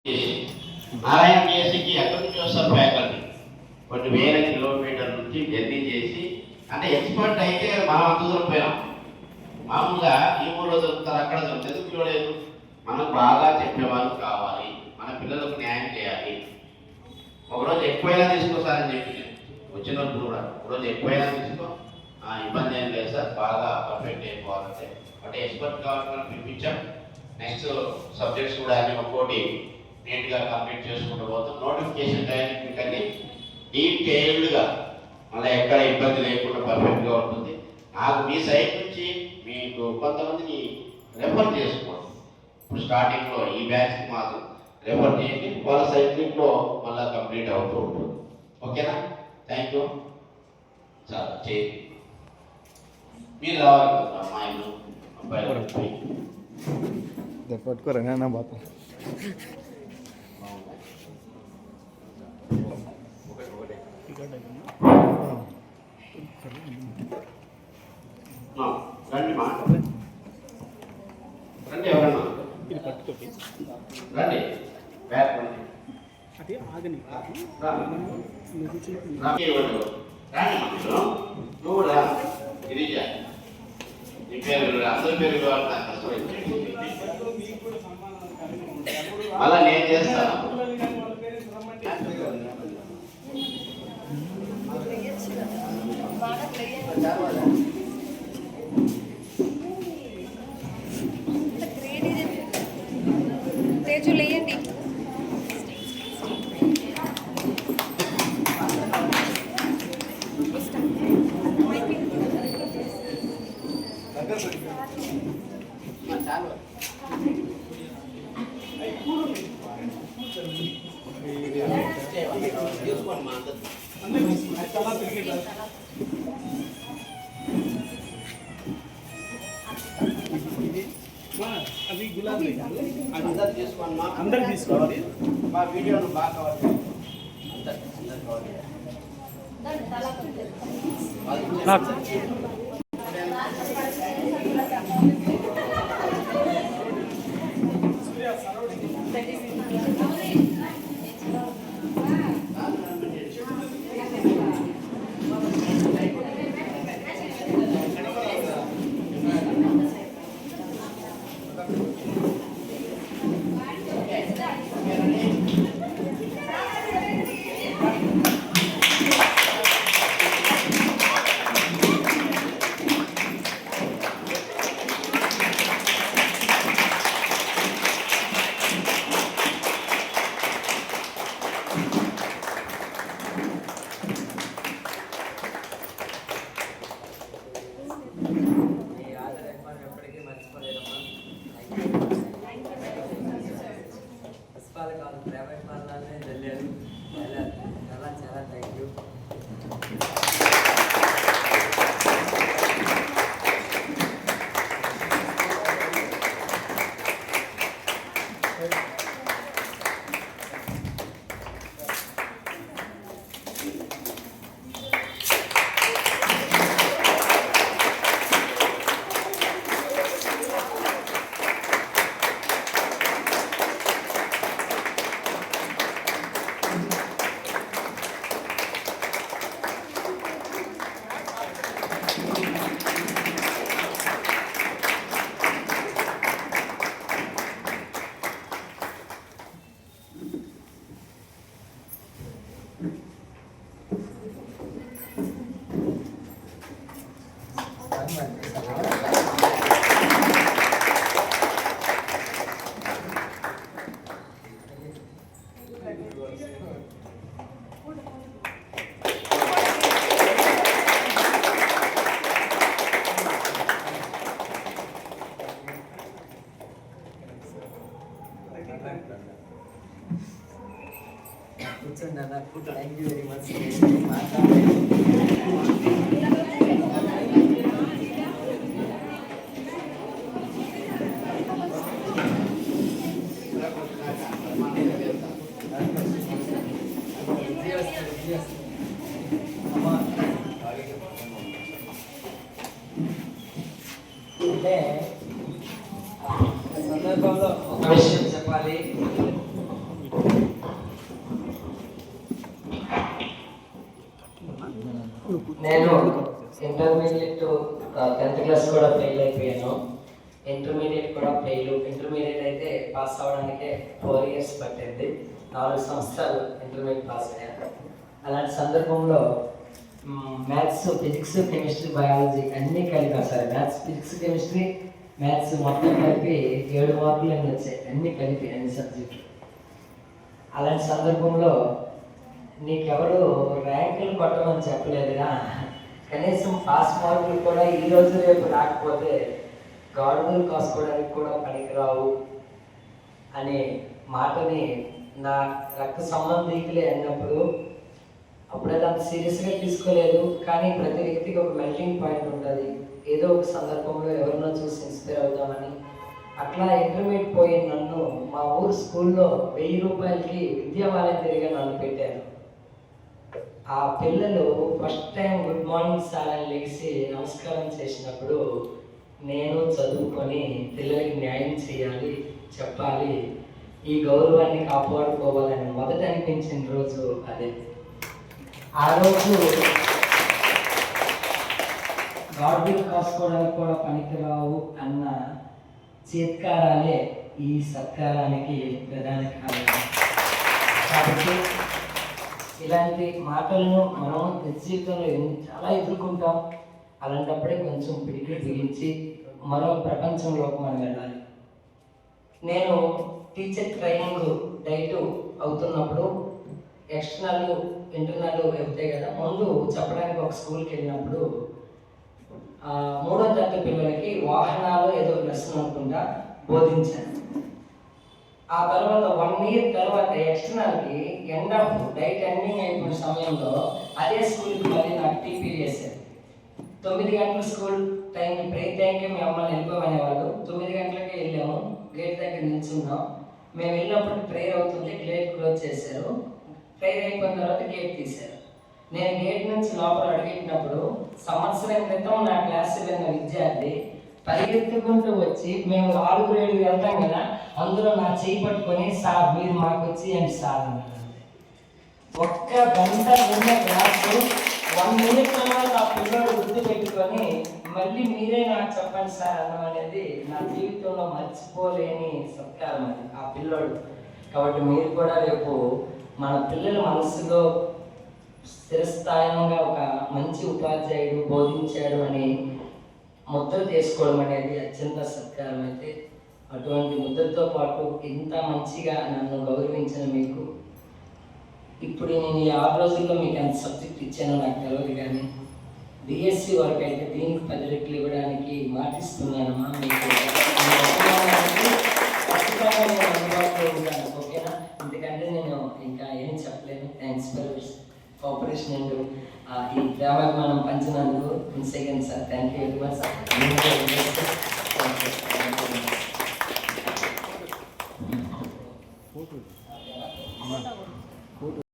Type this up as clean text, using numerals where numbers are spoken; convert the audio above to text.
నారాయణ కేసీకి ఎక్కడి నుంచి వస్తారు ఫ్యాకల్టీ కొన్ని వేల కిలోమీటర్ల నుంచి జర్నీ చేసి అంటే ఎక్స్పర్ట్ అయితే మనం అంత దూరం పోయాం. మామూలుగా ఈ ఊళ్ళో దొరుకుతారు, అక్కడ దొరుకుతుంది, పిల్లలేదు. మనకు బాగా చెప్పేవాళ్ళు కావాలి, మన పిల్లలకు న్యాయం చేయాలి. ఒకరోజు ఎక్కువైనా తీసుకోసారని చెప్పి వచ్చిన కూడా ఒకరోజు ఎక్కువైనా తీసుకో, ఇబ్బంది ఏం లేదు సార్, బాగా పర్ఫెక్ట్ అయిపోవాలంటే అంటే ఎక్స్పర్ట్ కావాలని పిలిపించాం. నెక్స్ట్ సబ్జెక్ట్స్ కూడా అన్ని ఒక్కోటి నీట్గా కంప్లీట్ చేసుకుంటూ పోతాం. నోటిఫికేషన్ టైంకి కానీ డీటెయిల్డ్గా మళ్ళీ ఎక్కడ ఇబ్బంది లేకుండా పర్ఫెక్ట్గా ఉంటుంది. నాకు మీ సైడ్ నుంచి మీకు కొంతమందిని రెఫర్ చేసుకోండి. ఇప్పుడు స్టార్టింగ్లో ఈ బ్యాచ్కి మాత్రం రెఫర్ చేయండి, వాళ్ళ సైక్లింగ్లో మళ్ళీ కంప్లీట్ అవుతూ ఉంటుంది. ఓకేనా? Thank you. చాలా చేయండి. మీరు రావాలి కదా అమ్మాయిలు అబ్బాయిలు పట్టుకోరా నా బాత రండి మా రండి, ఎవరన్నా ఇది పట్టుకోటి రండి, బ్యాక్ రండి. అదే ఆగని నువ్వు రా, గిరిజా నీ పేరు అందరి పేరు మళ్ళా నేను చేస్తాను. తేజులేయండి. అవి గులాబీ అందరు తీసుకోండి, మా అందరు తీసుకోవాలి. మా వీడియోను బాగా కవర్ చేయండి. చాలా థ్యాంక్ యూ. కూర్చోండి అన్న. Thank you very much. అంటే సందర్భంలో ఒక విషయం చెప్పాలి. నేను ఇంటర్మీడియట్ 10th క్లాస్ కూడా ఫెయిల్ అయిపోయాను. ఇంటర్మీడియట్ కూడా ఫెయిల్. ఇంటర్మీడియట్ అయితే పాస్ అవ్వడానికే 4 years పట్టింది. 4 సంవత్సరాలు ఇంటర్మీడియట్ పాస్ అయ్యాను. అలాంటి సందర్భంలో మ్యాథ్స్, ఫిజిక్స్, కెమిస్ట్రీ, బయాలజీ అన్నీ కలిపి sir maths, physics, chemistry, maths మొత్తం కలిపి 7 మార్కులు అన్నీ వచ్చాయి. అన్నీ కలిపి అన్ని సబ్జెక్టులు. అలాంటి సందర్భంలో నీకెవరు ర్యాంకులు కొట్టమని చెప్పలేదుగా, కనీసం పాస్ మార్కులు కూడా ఈరోజు రేపు రాకపోతే గాడుగులు కాసుకోవడానికి కూడా పనికిరావు అనే మాటని నా రక్త సంబంధికులే అన్నప్పుడు అప్పుడైతే అంత సీరియస్గా తీసుకోలేదు. కానీ ప్రతి వ్యక్తికి ఒక మెల్టింగ్ పాయింట్ ఉంటుంది. ఏదో ఒక సందర్భంలో ఎవరినో చూసి ఇన్స్పైర్ అవుతామని అట్లా ఇంటర్మీడియట్ పోయిన నన్ను మా ఊరు స్కూల్లో 1000 రూపాయలకి విద్యా వాలంటీర్గా నన్ను పెట్టారు. ఆ పిల్లలు first time good morning sir అని లేచి నమస్కారం చేసినప్పుడు నేను చదువుకొని పిల్లలకి న్యాయం చేయాలి, చెప్పాలి, ఈ గౌరవాన్ని కాపాడుకోవాలని మొదట అనిపించిన రోజు అదే. ఆ రోజు గాడ్గిల్ కాసుకోవడానికి కూడా పనికిరావు అన్న చేత్కారాలే ఈ సత్కారానికి ప్రధాన కారణం. కాబట్టి ఇలాంటి మాటలను మనం నిజ జీవితంలో చాలా ఎదుర్కొంటాం. అలాంటప్పుడే కొంచెం పిడికి బిగించి మరో ప్రపంచంలోకి మనం వెళ్ళాలి. నేను టీచర్ ట్రైనింగ్ డైట్ అవుతున్నప్పుడు ఎక్స్టర్నల్ ఇంటర్నల్ వెళ్తాయి కదా, ముందు చెప్పడానికి ఒక స్కూల్కి వెళ్ళినప్పుడు 3వ తరగతి పిల్లలకి వాహనాలు ఏదో లెసన్ అనుకుంటా బోధించాను. ఆ తర్వాత 1 year తర్వాత ఎక్స్టర్నల్కి ఎండ్ ఆఫ్ డైట్ ఎండింగ్ అయిపోయిన సమయంలో అదే స్కూల్కి మళ్ళీ నాకు టీపీ చేశారు. 9 గంటల స్కూల్ టైం, బ్రేక్ టైంకి మీ అమ్మని వెళ్ళిపోమనేవాళ్ళు. 9 గంటలకే వెళ్ళాము, గేట్ దగ్గర నిల్చున్నాం. మేము వెళ్ళినప్పుడు ప్రేయర్ అవుతుంది, గేట్ క్లోజ్ చేశారు. ప్రేయర్ అయిపోయిన తర్వాత గేట్ తీశారు. నేను గేట్ నుంచి లోపల అడుగుతున్నప్పుడు సంవత్సరం క్రితం నా క్లాస్ వెళ్ళిన విద్యార్థి పరిగెత్తుకుంటూ వచ్చి, మేము 6 grade వెళ్తాం కదా, అందులో నా చేయి పట్టుకొని సార్ మీరు మాకు వచ్చి ఏంటి సార్ అన్నారు. ఒక్క గంట ఉన్న క్లాసు 1 minute తర్వాత ఆ పిల్లడు గుర్తు పెట్టుకొని మళ్ళీ మీరే నాకు చెప్పండి సార్ అన్నం అనేది నా జీవితంలో మర్చిపోలేని సత్కారం అది ఆ పిల్లోడు. కాబట్టి మీరు కూడా రేపు మన పిల్లల మనసులో స్థిరస్థాయంగా ఒక మంచి ఉపాధ్యాయుడు బోధించాడు అని ముద్ర చేసుకోవడం అనేది అత్యంత సత్కారం. అయితే అటువంటి ముద్రతో పాటు ఇంత మంచిగా నన్ను గౌరవించిన మీకు, ఇప్పుడు నేను ఈ 6 రోజుల్లో మీకు ఎంత సబ్జెక్ట్ ఇచ్చానో నాకు తెలియదు, కానీ బిఎస్సి వరకు అయితే దీనికి 10 రెట్లు ఇవ్వడానికి మాటిస్తున్నానమ్మా. మీకు ఖచ్చితంగా నేను అందుబాటులో ఉంటాను, ఓకేనా? ఎందుకంటే నేను ఇంకా ఏం చెప్పలేను. థ్యాంక్స్ ఫర్ కోఆపరేషన్ అండ్ ఈ ప్రేమకు మనం పంచినందుకు. Second sir, thank you very much.